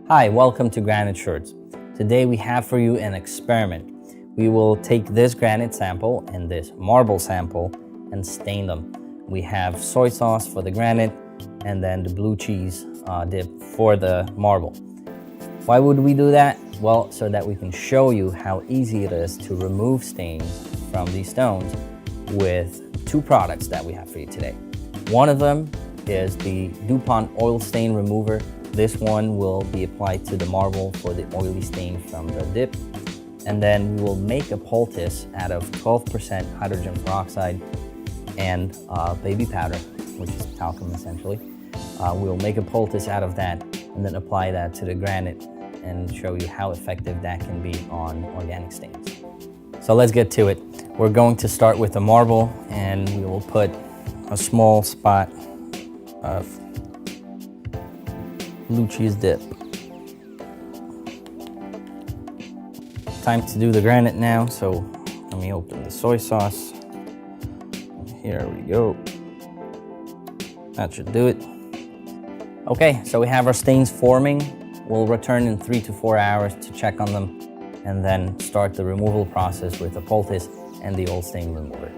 Hi, welcome to Granite Shirts. Today we have for you an experiment. We will take this granite sample and this marble sample and stain them. We have soy sauce for the granite and then the blue cheese dip for the marble. Why would we do that? Well, so that we can show you how easy it is to remove stains from these stones with two products that we have for you today. One of them is the DuPont Oil Stain Remover. This one will be applied to the marble for the oily stain from the dip. And then we will make a poultice out of 12% hydrogen peroxide and baby powder, which is talcum essentially. We'll make a poultice out of that and then apply that to the granite and show you how effective that can be on organic stains. So let's get to it. We're going to start with the marble and we will put a small spot of blue cheese dip. Time to do the granite now, so let me open the soy sauce. Here we go. That should do it. Okay, so we have our stains forming. We'll return in 3 to 4 hours to check on them and then start the removal process with the poultice and the oil stain remover.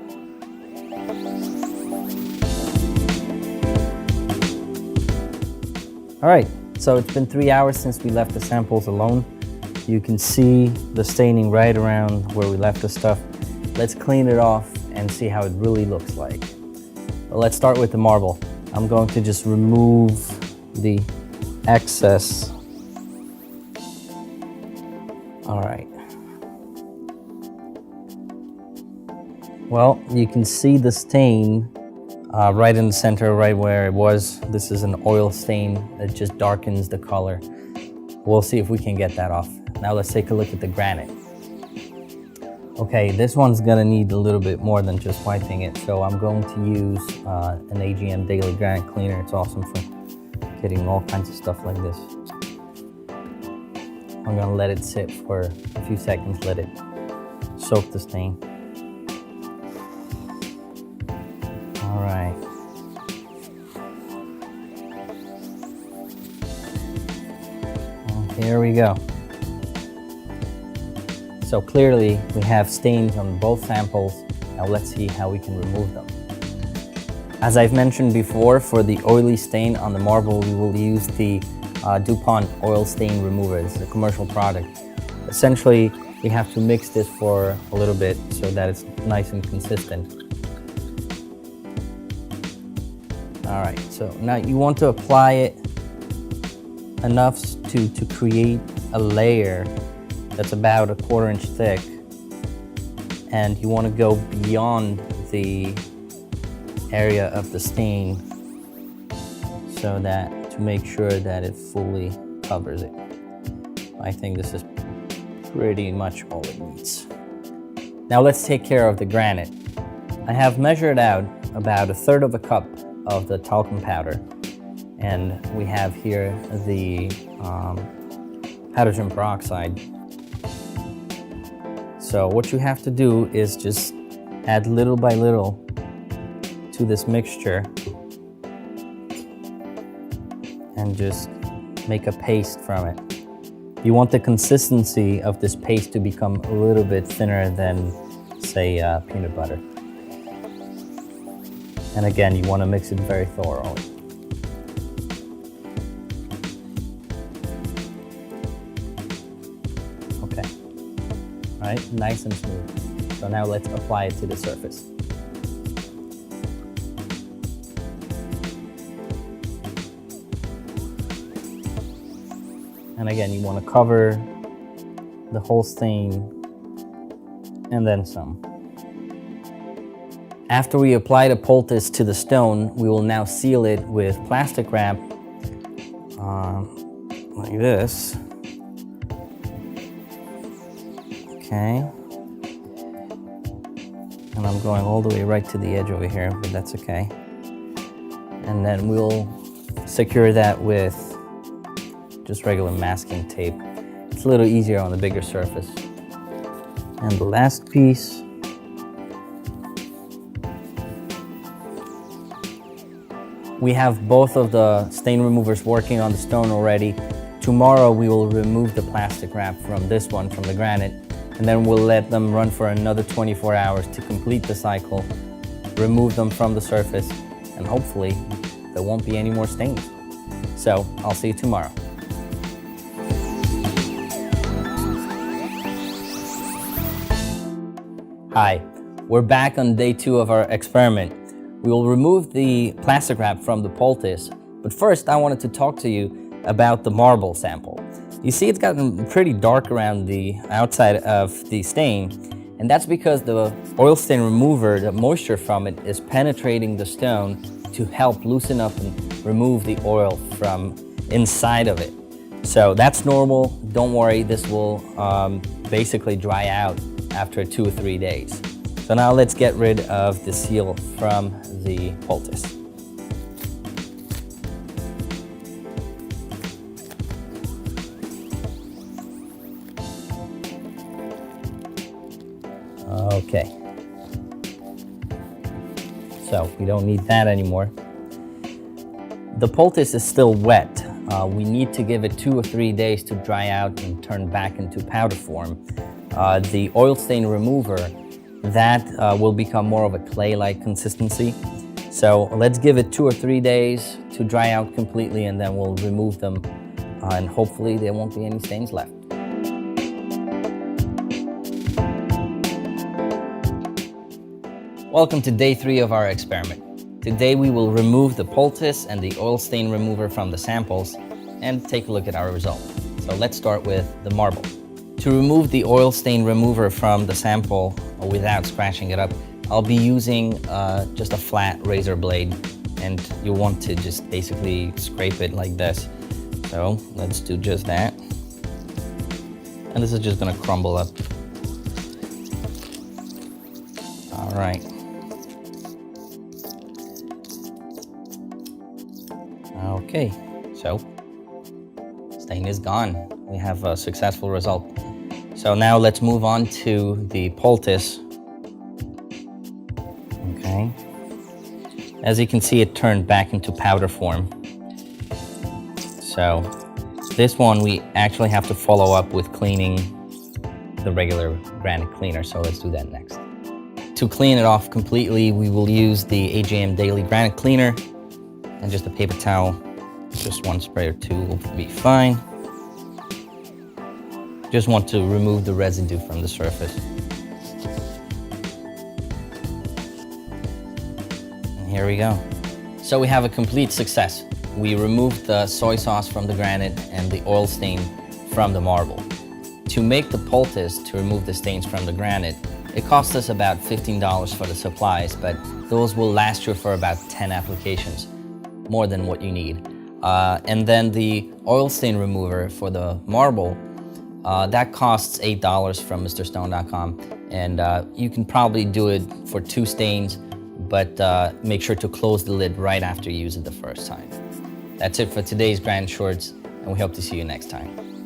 All right, so it's been 3 hours since we left the samples alone. You can see the staining right around where we left the stuff. Let's clean it off and see how it really looks like. But let's start with the marble. I'm going to just remove the excess. All right. Well, you can see the stain right in the center, right where it was. This is an oil stain that just darkens the color. We'll see if we can get that off. Now let's take a look at the granite. Okay, this one's gonna need a little bit more than just wiping it, so I'm going to use an AGM Daily Granite Cleaner. It's awesome for getting all kinds of stuff like this. I'm gonna let it sit for a few seconds, let it soak the stain. All right. And here we go. So clearly we have stains on both samples. Now let's see how we can remove them. As I've mentioned before, for the oily stain on the marble, we will use the DuPont Oil Stain Remover. This is a commercial product. Essentially, we have to mix this for a little bit so that it's nice and consistent. All right, so now you want to apply it enough to create a layer that's about 1/4 inch thick, and you want to go beyond the area of the stain so that to make sure that it fully covers it. I think this is pretty much all it needs. Now let's take care of the granite. I have measured out about 1/3 of a cup of the talcum powder, and we have here the hydrogen peroxide. So what you have to do is just add little by little to this mixture and just make a paste from it. You want the consistency of this paste to become a little bit thinner than, say, peanut butter. And again, you want to mix it very thoroughly. Okay. All right, nice and smooth. So now let's apply it to the surface. And again, you want to cover the whole stain and then some. After we apply the poultice to the stone, we will now seal it with plastic wrap like this. Okay. And I'm going all the way right to the edge over here, but that's okay. And then we'll secure that with just regular masking tape. It's a little easier on the bigger surface. And the last piece. We have both of the stain removers working on the stone already. Tomorrow we will remove the plastic wrap from this one, from the granite, and then we'll let them run for another 24 hours to complete the cycle, remove them from the surface, and hopefully there won't be any more stains. So I'll see you tomorrow. Hi, we're back on day 2 of our experiment. We will remove the plastic wrap from the poultice, but first I wanted to talk to you about the marble sample. You see it's gotten pretty dark around the outside of the stain, and that's because the oil stain remover, the moisture from it, is penetrating the stone to help loosen up and remove the oil from inside of it. So that's normal, don't worry, this will basically dry out after 2 or 3 days. So now let's get rid of the seal from the poultice. Okay. So we don't need that anymore. The poultice is still wet. We need to give it 2 or 3 days to dry out and turn back into powder form. The oil stain remover, that will become more of a clay-like consistency. So let's give it 2 or 3 days to dry out completely, and then we'll remove them, and hopefully there won't be any stains left. Welcome to day 3 of our experiment. Today we will remove the poultice and the oil stain remover from the samples and take a look at our result. So let's start with the marble. To remove the oil stain remover from the sample without scratching it up, I'll be using just a flat razor blade, and you'll want to just basically scrape it like this. So let's do just that. And this is just gonna crumble up. All right. Okay, so stain is gone. We have a successful result. So now let's move on to the poultice. Okay. As you can see, it turned back into powder form. So this one we actually have to follow up with cleaning the regular granite cleaner. So let's do that next. To clean it off completely, we will use the AJM Daily Granite Cleaner and just a paper towel. Just 1 spray or 2 will be fine. Just want to remove the residue from the surface. And here we go. So we have a complete success. We removed the soy sauce from the granite and the oil stain from the marble. To make the poultice to remove the stains from the granite, it cost us about $15 for the supplies, but those will last you for about 10 applications, more than what you need. And then the oil stain remover for the marble, that costs $8 from MrStone.com, and you can probably do it for 2 stains, but make sure to close the lid right after you use it the first time. That's it for today's Granite Shorts, and we hope to see you next time.